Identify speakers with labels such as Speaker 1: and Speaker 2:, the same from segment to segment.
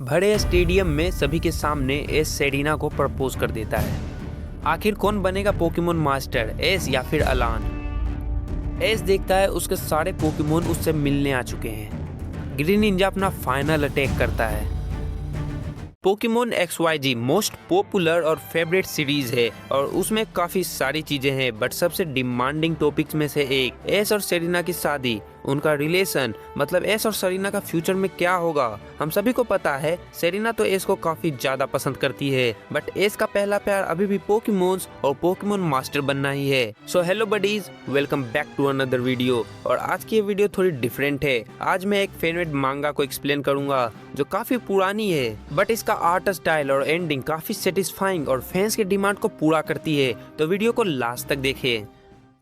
Speaker 1: बड़े स्टेडियम में सभी के सामने एस सेरेना को प्रपोज कर देता है। आखिर कौन बनेगा पोकेमोन मास्टर, एस या फिर अलान? एस देखता है उसके सारे पोकेमोन उससे मिलने आ चुके हैं। ग्रीन निंजा अपना फाइनल अटैक करता है। पोकेमोन XYZ मोस्ट पॉपुलर और फेवरेट सीरीज है और उसमें काफी सारी चीजें हैं, बट सबसे डिमांडिंग टॉपिक्स में से एक एस और सेरेना की शादी, उनका रिलेशन, मतलब एस और सेरेना का फ्यूचर में क्या होगा। हम सभी को पता है सेरेना तो एस को काफी ज्यादा पसंद करती है, बट एस का पहला प्यार अभी भी पोकेमोन्स और पोकेमोन मास्टर बनना ही है। So hello buddies, welcome back to another video. और आज की ये वीडियो थोड़ी डिफरेंट है। आज मैं एक फेवरेट मांगा को एक्सप्लेन करूंगा जो काफी पुरानी है, बट इसका आर्ट स्टाइल और एंडिंग काफी सेटिस्फाइंग और फैंस के डिमांड को पूरा करती है। तो वीडियो को लास्ट तक देखें।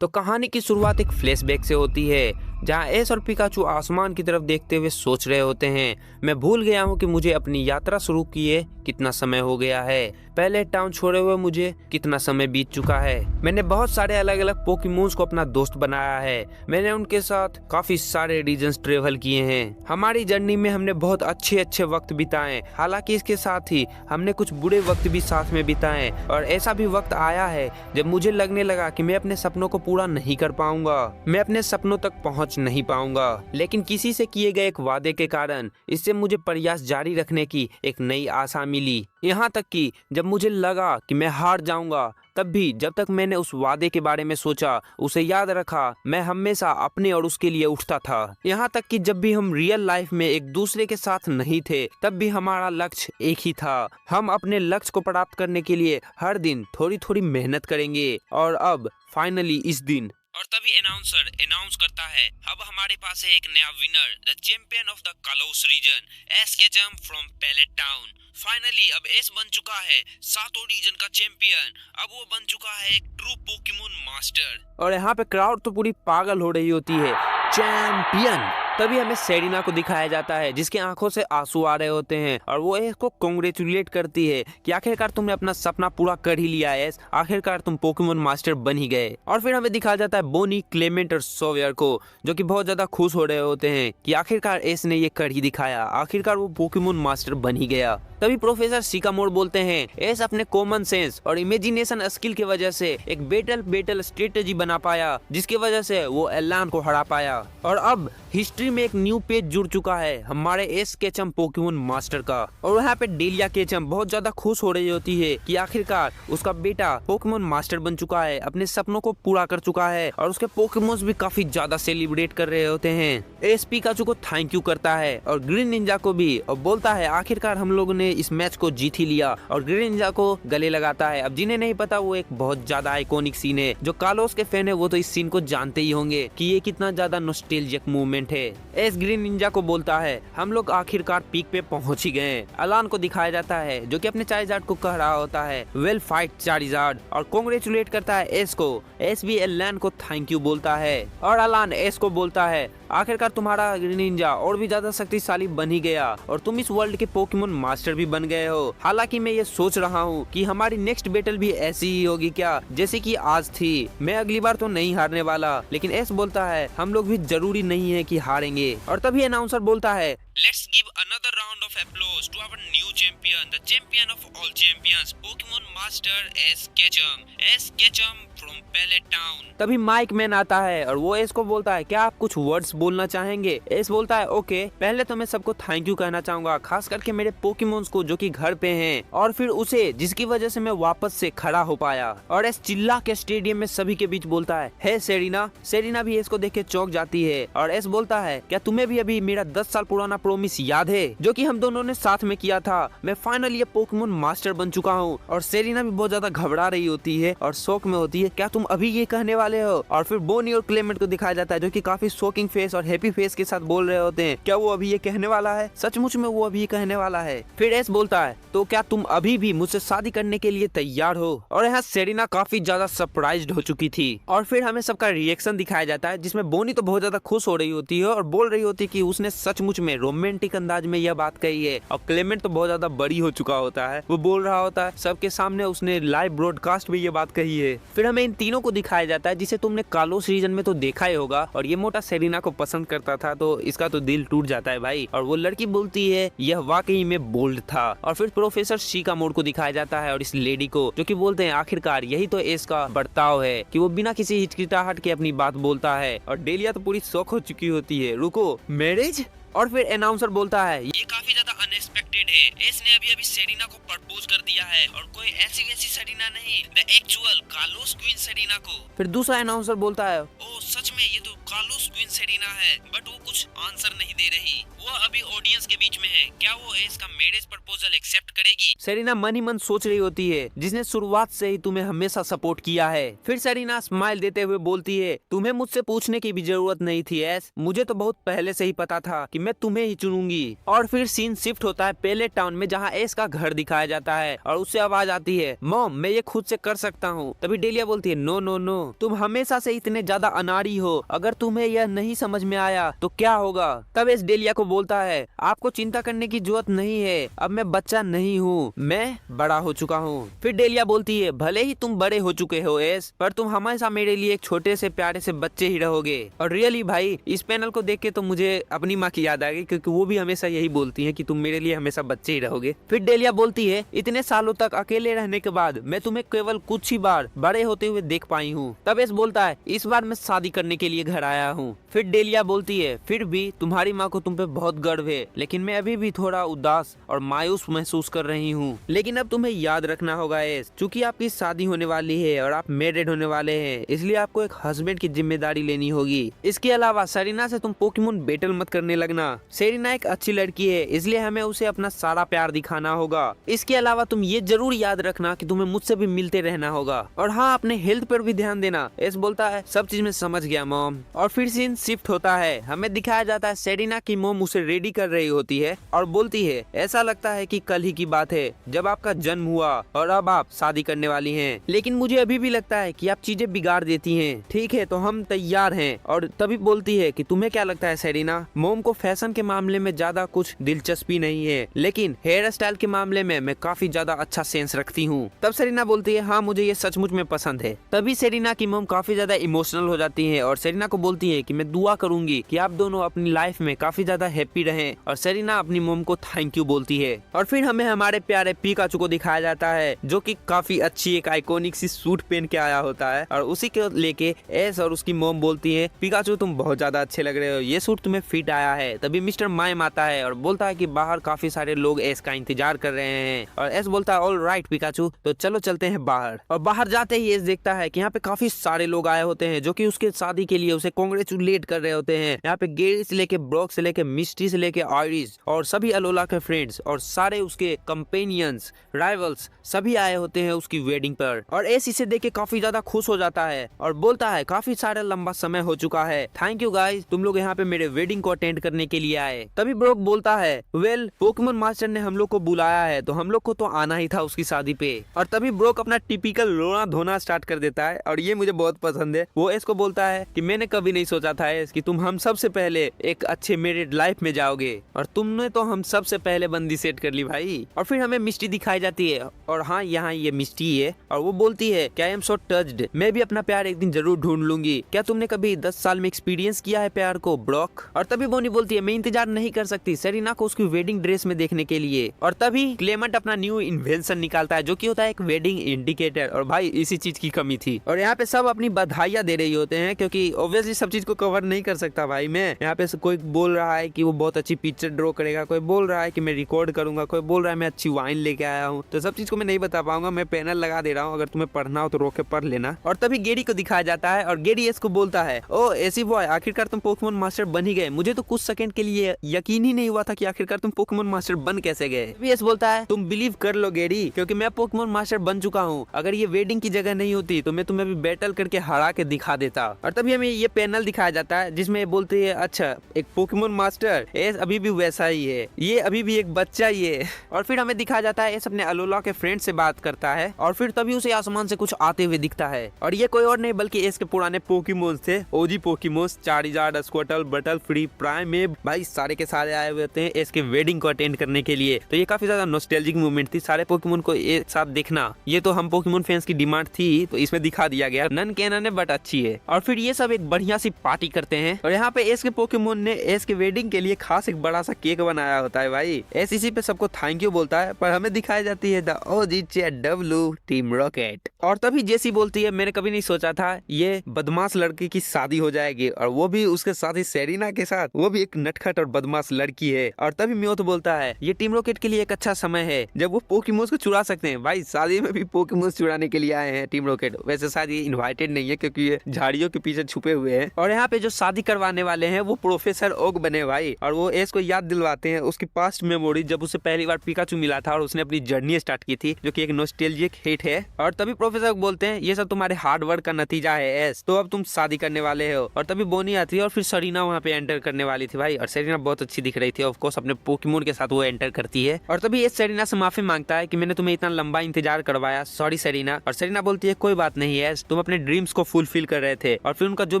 Speaker 1: तो कहानी की शुरुआत एक फ्लैशबैक से होती है जहां एस और पिकाचू आसमान की तरफ देखते हुए सोच रहे होते हैं, मैं भूल गया हूं कि मुझे अपनी यात्रा शुरू किए कितना समय हो गया है, पहले टाउन छोड़े हुए मुझे कितना समय बीत चुका है। मैंने बहुत सारे अलग अलग पोकेमोन्स को अपना दोस्त बनाया है, मैंने उनके साथ काफी सारे रीजन्स ट्रेवल किए हैं। हमारी जर्नी में हमने बहुत अच्छे वक्त बिताए, हालांकि इसके साथ ही हमने कुछ बुरे वक्त भी साथ में बिताए। और ऐसा भी वक्त आया है जब मुझे लगने लगा कि मैं अपने सपनों को पूरा नहीं कर पाऊंगा, मैं अपने सपनों तक पहुंच नहीं पाऊंगा। लेकिन किसी से किए गए एक वादे के कारण इससे मुझे प्रयास जारी रखने की एक नई आशा मिली। यहाँ तक कि जब मुझे लगा कि मैं हार जाऊंगा, तब भी जब तक मैंने उस वादे के बारे में सोचा, उसे याद रखा, मैं हमेशा अपने और उसके लिए उठता था। यहाँ तक कि जब भी हम रियल लाइफ में एक दूसरे के साथ नहीं थे, तब भी हमारा लक्ष्य एक ही था। हम अपने लक्ष्य को प्राप्त करने के लिए हर दिन थोड़ी थोड़ी मेहनत करेंगे। और अब फाइनली इस दिन, और तभी अनाउंसर अनाउंस करता है, अब हमारे पास है एक नया winner, the champion of the Kalos region, Ash Ketchum from Pallet Town. Finally अब एस बन चुका है सातों रीजन का चैंपियन। अब वो बन चुका है एक ट्रू पोकेमोन मास्टर। और यहाँ पे क्राउड तो पूरी पागल हो रही होती है, चैंपियन। तभी हमें सेरेना को दिखाया जाता है जिसके आंखों से आंसू आ रहे होते हैं और वो एस को कांग्रेचुलेट करती है कि आखिरकार तुमने अपना सपना पूरा कर ही लिया एस, आखिरकार तुम पोकेमोन मास्टर बन ही गए। और फिर हमें दिखाया जाता है बोनी, क्लेमेंट और सोवियर को, जो कि बहुत ज्यादा खुश हो रहे होते हैं कि आखिरकार एस ने ये कर ही दिखाया, आखिरकार वो पोकेमोन मास्टर बन ही गया। तभी प्रोफेसर सिकामोर बोलते हैं, एस अपने कॉमन सेंस और इमेजिनेशन स्किल की वजह से एक बेटल स्ट्रेटेजी बना पाया, जिसकी वजह से वो एलान को हरा पाया। और अब हिस्ट्री में एक न्यू पेज जुड़ चुका है हमारे एस केचम पोकेमोन मास्टर का। और वहाँ पे डेलिया केचम बहुत ज्यादा खुश हो रही होती है कि आखिरकार उसका बेटा पोकेमोन मास्टर बन चुका है, अपने सपनों को पूरा कर चुका है। और उसके पोकेमोन्स भी काफी ज्यादा सेलिब्रेट कर रहे होते हैं। एस पिकाचू को थैंक यू करता है और ग्रीन निंजा को भी, और बोलता है आखिरकार हम लोगों ने इस मैच को जीत ही लिया। और ग्रीन निंजा को गले लगाता है। अब जिन्हें नहीं पता, वो एक बहुत ज्यादा आइकॉनिक सीन है, जो कालोस के फैन है वो तो इस सीन को जानते ही होंगे कि ये कितना ज्यादा नॉस्टैल्जिक मूवमेंट है। एस ग्रीन निंजा को बोलता है, हम लोग आखिरकार पीक पे पहुंच ही गए। अलान को दिखाया जाता है जो कि अपने चारिजार्ड को कह रहा होता है, वेल फाइट चारिजार्ड, और कांग्रेचुलेट करता है एस को। एस भी अलान को थैंक यू बोलता है और अलान एस को बोलता है, आखिरकार तुम्हारा ग्रीन निंजा और भी ज्यादा शक्तिशाली बन ही गया और तुम इस वर्ल्ड के पोकेमोन मास्टर भी बन गए हो। हालांकि मैं ये सोच रहा हूँ कि हमारी नेक्स्ट बैटल भी ऐसी ही होगी क्या, जैसे कि आज थी। मैं अगली बार तो नहीं हारने वाला। लेकिन एस बोलता है, हम लोग भी जरूरी नहीं है कि हारेंगे। और तभी अनाउंसर बोलता है, let's give another round of applause to our new champion, the champion of all champions, Pokemon master Ash Ketchum from Pallet Town. तभी माइक मैन आता है और वो एस को बोलता है, क्या आप कुछ वर्ड्स बोलना चाहेंगे? एस बोलता है, ओके, पहले तो मैं सबको थैंक यू कहना चाहूंगा, खास करके मेरे पोकेमोन्स को जो कि घर पे हैं, और फिर उसे जिसकी वजह से मैं वापस से खड़ा हो पाया। और एस चिल्ला के स्टेडियम में सभी के बीच बोलता है, हे सेरेना। सेरेना भी एस को देख के चौंक जाती है और एस बोलता है, क्या तुम्हें भी अभी मेरा 10 साल पुराना प्रॉमिस याद है जो कि हम दोनों ने साथ में किया था? मैं फाइनली ये पोकेमोन मास्टर बन चुका हूँ। और सेरेना भी बहुत ज्यादा घबरा रही होती है और शौक में होती है, क्या तुम अभी ये कहने वाले हो? और फिर बोनी और क्लेमेंट को दिखाया जाता है जो कि काफी शॉकिंग फेस और हैप्पी फेस के साथ बोल रहे होते हैं, क्या वो अभी ये कहने वाला है? सचमुच में वो अभी ये कहने वाला है? फिर एस बोलता है, तो क्या तुम अभी भी मुझसे शादी करने के लिए तैयार हो? और यहाँ सेरेना काफी ज्यादा सरप्राइज्ड हो चुकी थी। और फिर हमें सबका रिएक्शन दिखाया जाता है जिसमें बोनी तो बहुत ज्यादा खुश हो रही होती है और बोल रही होती है कि उसने सचमुच में रोमांटिक अंदाज में यह बात कही रही है और क्लेमेंट तो बहुत ज्यादा बड़ी हो चुका होता है। वो बोल रहा होता है सबके सामने, उसने लाइव ब्रॉडकास्ट में ये बात कही है। फिर हमें इन तीनों को दिखाया जाता है जिसे तुमने कार्लोस रीजन में तो देखा ही होगा, और ये मोटा सेरेना को पसंद करता था, तो इसका तो दिल टूट जाता है भाई। और वो लड़की बोलती है यह वाकई में बोल्ड था। और फिर प्रोफेसर शिकामोर को दिखाया जाता है और इस लेडी को, जो कि बोलते हैं आखिरकार यही तो एस का बर्ताव है कि वो बिना किसी हिचकिचाहट के अपनी बात बोलता है। और डेलिया तो पूरी शौक हो चुकी होती है, रुको मैरिज? और फिर अनाउंसर बोलता है ये काफी ज्यादा अनएक्सपेक्टेड है, एस ने अभी सेरेना को प्रपोज कर दिया है, और कोई ऐसी वैसी सेरेना नहीं, the actual Carlos queen Serena को। फिर दूसरा अनाउंसर बोलता है ओ सच में ये तो कार्लोस क्वीन सेरेना है, बट वो कुछ आंसर नहीं दे रही, वो अभी ऑडियंस के बीच में है, क्या वो एस का मैरिज प्रपोजल एक्सेप्ट करेगी? सेरेना मन ही मन सोच रही होती है जिसने शुरुआत से ही तुम्हें हमेशा सपोर्ट किया है। फिर सेरेना स्माइल देते हुए बोलती है तुम्हें मुझसे पूछने की भी जरूरत नहीं थी एस, मुझे तो बहुत पहले से ही पता था कि मैं तुम्हें ही चुनूंगी। और फिर सीन शिफ्ट होता है पेलेट टाउन में, जहाँ एस का घर दिखाया जाता है और उससे आवाज आती है मॉम मैं ये खुद से कर सकता हूँ। तभी डेलिया बोलती है नो नो नो, तुम हमेशा से इतने ज्यादा अनाड़ी हो, अगर तुम्हें यह नहीं समझ में आया तो क्या होगा? तब एस डेलिया को बोलता है आपको चिंता करने की जरूरत नहीं है, अब मैं बच्चा नहीं हूँ, मैं बड़ा हो चुका हूँ। फिर डेलिया बोलती है भले ही तुम बड़े हो चुके हो एस, पर तुम हमेशा मेरे लिए एक छोटे से प्यारे से बच्चे ही रहोगे। और रियली भाई इस पैनल को देख के तो मुझे अपनी माँ की याद आ गई, क्योंकि वो भी हमेशा यही बोलती है कि तुम मेरे लिए हमेशा बच्चे ही रहोगे। फिर डेलिया बोलती है इतने सालों तक अकेले रहने के बाद मैं तुम्हें केवल कुछ ही बार बड़े होते हुए देख पाई हूँ। तब एस बोलता है इस बार मैं शादी करने के लिए घर आया हूँ। फिर डेलिया बोलती है फिर भी तुम्हारी माँ को तुम पे बहुत गर्व है, लेकिन मैं अभी भी थोड़ा उदास और मायूस महसूस कर रही हूँ। लेकिन अब तुम्हें याद रखना होगा एस, चूंकि आपकी शादी होने वाली है और आप मैरिड होने वाले हैं, इसलिए आपको एक हस्बैंड की जिम्मेदारी लेनी होगी। इसके अलावा सेरेना से तुम पोकेमोन बैटल मत करने लगना। सेरेना एक अच्छी लड़की है, इसलिए हमें उसे अपना सारा प्यार दिखाना होगा। इसके अलावा तुम ये जरूर याद रखना कि तुम्हें मुझसे भी मिलते रहना होगा, और हाँ अपने हेल्थ पर भी ध्यान देना। एस बोलता है सब चीज में समझ गया मॉम। और फिर सीन शिफ्ट होता है, हमें दिखाया जाता है सेरेना की मॉम उसे रेडी कर रही होती है और बोलती है ऐसा लगता है कि कल ही की बात है जब आपका जन्म हुआ और अब आप शादी करने वाली हैं, लेकिन मुझे अभी भी लगता है कि आप चीजें बिगाड़ देती हैं। ठीक है तो हम तैयार हैं। और तभी बोलती है कि तुम्हें क्या लगता है सेरेना, मॉम को फैशन के मामले में ज्यादा कुछ दिलचस्पी नहीं है, लेकिन हेयर स्टाइल के मामले में मैं काफी ज्यादा अच्छा सेंस रखती हूँ। तब सेरेना बोलती है हाँ मुझे ये सचमुच में पसंद है। तभी सेरेना की मॉम काफी ज्यादा इमोशनल हो जाती है और सेरेना को बोलती है कि मैं दुआ करूंगी कि आप दोनों अपनी लाइफ में काफी ज्यादा हैप्पी रहें। और सेरेना अपनी मॉम को थैंक यू बोलती है। और फिर हमें हमारे प्यारे पिकाचू को दिखाया जाता है, जो कि काफी अच्छी एक आइकॉनिक सी सूट पहन के आया होता है, और उसी को लेके एस और उसकी मॉम बोलती है पिकाचू तुम बहुत ज्यादा अच्छे लग रहे हो, ये सूट तुम्हें फिट आया है। तभी मिस्टर माइम आता है और बोलता है कि बाहर काफी सारे लोग एस का इंतजार कर रहे हैं। और एस बोलता है ऑल राइट पिकाचू, तो चलो चलते हैं बाहर। और बाहर जाते ही एस देखता है कि यहाँ पे काफी सारे लोग आए होते हैं जो कि उसके शादी के लिए उसे कांग्रेचुलेट कर रहे होते हैं। यहाँ पे गेरी से लेके ब्रॉक से लेके मिस्टी से लेके आयरिस और सभी अलोला के फ्रेंड्स और सारे उसके कंपेनियंस राइवल्स सभी आए होते हैं उसकी वेडिंग पर। और एस इसे देख के काफी ज्यादा खुश हो जाता है और बोलता है काफी सारा लंबा समय हो चुका है, थैंक यू गाइस तुम लोग यहाँ पे मेरे वेडिंग को अटेंड करने के लिए आए। तभी ब्रॉक बोलता है वेल पोकेमोन मास्टर ने हम लोग को बुलाया है तो हम लोग को तो आना ही था उसकी शादी पे। और तभी ब्रॉक अपना टिपिकल रोना धोना स्टार्ट कर देता है और ये मुझे बहुत पसंद है। वो एस को बोलता है कि मैंने कभी नहीं सोचा था एस कि तुम हम सबसे पहले एक अच्छे मैरिड लाइफ में जाओगे, और तुमने तो हम सबसे पहले बंदी सेट कर ली भाई। और फिर हमें मिस्टी दिखाई जाती है और हाँ यहाँ ये मिस्टी है और वो बोलती है क्या आई एम सो टच्ड, मैं भी अपना प्यार एक दिन जरूर ढूंढ लूंगी। क्या तुमने कभी 10 साल में एक्सपीरियंस किया है प्यार को ब्रॉक? और तभी बोनी बोलती है मैं इंतजार नहीं कर सकती सेरेना को उसकी वेडिंग ड्रेस में देखने के लिए। और तभी क्लेमेंट अपना न्यू इन्वेंशन निकालता है जो कि होता है एक वेडिंग इंडिकेटर, और भाई इसी चीज की कमी थी। और यहाँ पे सब अपनी बधाइयां दे रही होते हैं क्योंकि ऑब्वियसली सब चीज को कवर नहीं कर सकता भाई मैं। यहाँ पे कोई बोल रहा है कि वो बहुत अच्छी पिक्चर ड्रॉ करेगा, कोई बोल रहा है कि मैं रिकॉर्ड करूंगा, कोई बोल रहा है मैं अच्छी वाइन लेके आया हूँ। तो सब चीज को मैं नहीं बता पाऊंगा, मैं पैनल लगा दे रहा हूँ, अगर तुम्हें पढ़ना हो तो रोक के पढ़ लेना। और तभी गेरी को दिखाया जाता है और गेरी एस को बोलता है ओ एसी बॉय आखिरकार तुम पोकेमोन मास्टर बन ही गए, मुझे तो कुछ सेकंड के लिए यकीन ही नहीं हुआ था कि आखिरकार तुम पोकेमोन मास्टर बन कैसे गए। एस बोलता है तुम बिलीव कर लो गेरी क्योंकि मैं पोकेमोन मास्टर बन चुका हूँ, अगर ये वेडिंग की जगह नहीं होती तो मैं तुम्हें भी बैटल करके हरा के दिखा देता। और तभी हमें ये पैनल दिखाया जाता है जिसमें बोलते है अच्छा एक पोकेमोन मास्टर एस अभी भी वैसा ही है, ये अभी भी एक बच्चा ही है। और फिर हमें दिखाया जाता है एस अपने अलोला के फ्रेंड से बात करता है और फिर तभी उसे आसमान से कुछ आते हुए दिखता है, और ये कोई और नहीं बल्कि एस के पुराने पोकेमोन थे, ओजी पोकेमोन चारिजार्ड, स्क्वाटल, बटल फ्री प्राइम में भाई सारे के सारे आए हुए होते हैं एस के वेडिंग को अटेंड स्पेंड करने के लिए। तो ये काफी ज्यादा नॉस्टैल्जिक मोमेंट थी, सारे पोकेमोन को एक साथ देखना, ये तो हम पोकेमोन फैंस की डिमांड थी, तो इसमें दिखा दिया गया। नन कैनन है बट अच्छी है। और फिर ये सब एक बढ़िया सी पार्टी करते हैं और यहाँ पे एस के पोकेमोन ने एस के वेडिंग के लिए खास एक बड़ा सा केक बनाया होता है भाई। एस इसी पे सबको थैंक यू बोलता है, पर हमें दिखाई जाती है द OGW टीम रॉकेट। और तभी जेसी बोलती है मैंने कभी नहीं सोचा था ये बदमाश लड़के की शादी हो जाएगी, और वो भी उसके साथ ही सेरिना के साथ, वो भी एक नटखट और बदमाश लड़की है। और तभी म्योथ बोलता है ये टीम रॉकेट के लिए एक अच्छा समय है जब वो पोकेमोन्स को चुरा सकते हैं। भाई शादी में भी पोकेमोन्स चुराने के लिए आए हैं टीम रॉकेट। वैसे शायद ये इनवाइटेड नहीं है क्योंकि ये झाड़ियों के पीछे छुपे हुए हैं। और यहाँ पे जो शादी करवाने वाले हैं वो प्रोफेसर ओक बने भाई, और वो एस को याद दिलवाते हैं उसकी पास्ट मेमोरी, जब उसे पहली बार पिकाचू मिला था और उसने अपनी जर्नी स्टार्ट की थी, जो कि एक नॉस्टैल्जिक हिट है। और तभी प्रोफेसर बोलते हैं ये सब तुम्हारे हार्ड वर्क का नतीजा है एस, तो अब तुम शादी करने वाले हो। और तभी बोनी आती है और फिर सेरिना वहाँ पे एंटर करने वाली थी भाई, और सेरिना बहुत अच्छी दिख रही थी। ऑफ कोर्स अपने पोकेमोन के साथ वो एंटर करती है। और तभी एस सेरिना से माफी मांगता है कि मैंने तुम्हें इतना लंबा इंतजार करवाया, सॉरी सेरिना। और सेरिना बोलती है कोई बात नहीं एस, तुम अपने ड्रीम्स को फुलफिल कर रहे थे। और फिर उनका जो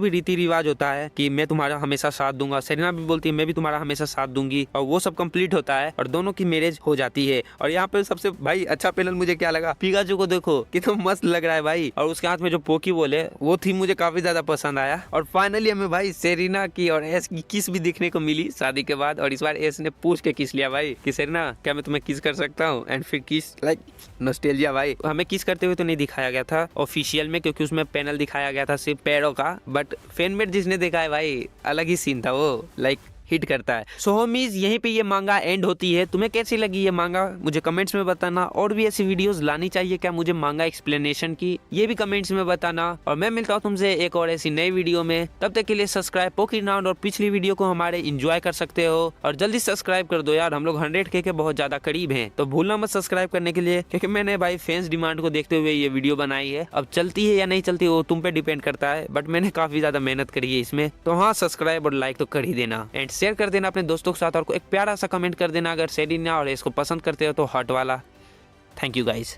Speaker 1: भी रीति रिवाज होता है कि मैं तुम्हारा हमेशा साथ दूंगा, सेरिना भी बोलती है मैं भी तुम्हारा हमेशा साथ दूंगी, और वो सब कंप्लीट होता है और दोनों की मैरिज हो जाती है। और यहाँ पे सबसे भाई अच्छा पैनल मुझे क्या लगा, पिकाचू को देखो कितना मस्त लग रहा है भाई, और उसके हाथ में जो पोकी बोले वो थी मुझे काफी ज्यादा पसंद आया। और फाइनली हमें भाई सेरिना की और एस की किस भी देखने को मिली शादी के बाद। और इस बार एस ने पूछ के किस लिया भाई कि सेरिना क्या मैं तुम्हें किस कर सकता हूँ, एंड फिर किस लाइक नॉस्टैल्जिया भाई। हमें किस करते हुए तो नहीं दिखाया गया था ऑफिशियल में, क्योंकि उसमें पैनल दिखाया गया था सिर्फ पैरों का, बट फैनमेट जिसने देखा है भाई अलग ही सीन था, वो लाइक हिट करता है। सो होमीज यहीं पे ये मांगा एंड होती है। तुम्हें कैसी लगी ये मांगा मुझे कमेंट्स में बताना, और भी ऐसी वीडियोस लानी चाहिए क्या मुझे मांगा एक्सप्लेनेशन की, ये भी कमेंट्स में बताना। और मैं मिलता हूँ तुमसे एक और ऐसी नई वीडियो में, तब तक के लिए सब्सक्राइब पोकेनाउट और पिछली वीडियो को हमारे एंजॉय कर सकते हो। और जल्दी सब्सक्राइब कर दो यार, हम लोग 100K के बहुत ज्यादा करीब हैं, तो भूलना मत सब्सक्राइब करने के लिए, क्योंकि मैंने भाई फैंस डिमांड को देखते हुए ये वीडियो बनाई है। अब चलती है या नहीं चलती वो तुम पे डिपेंड करता है, बट मैंने काफी ज्यादा मेहनत करी है इसमें। तो हाँ सब्सक्राइब और लाइक तो कर ही देना, एंड शेयर कर देना अपने दोस्तों के साथ, और एक प्यारा सा कमेंट कर देना अगर सेरिना और इसको पसंद करते हो तो हार्ट वाला। Thank you guys.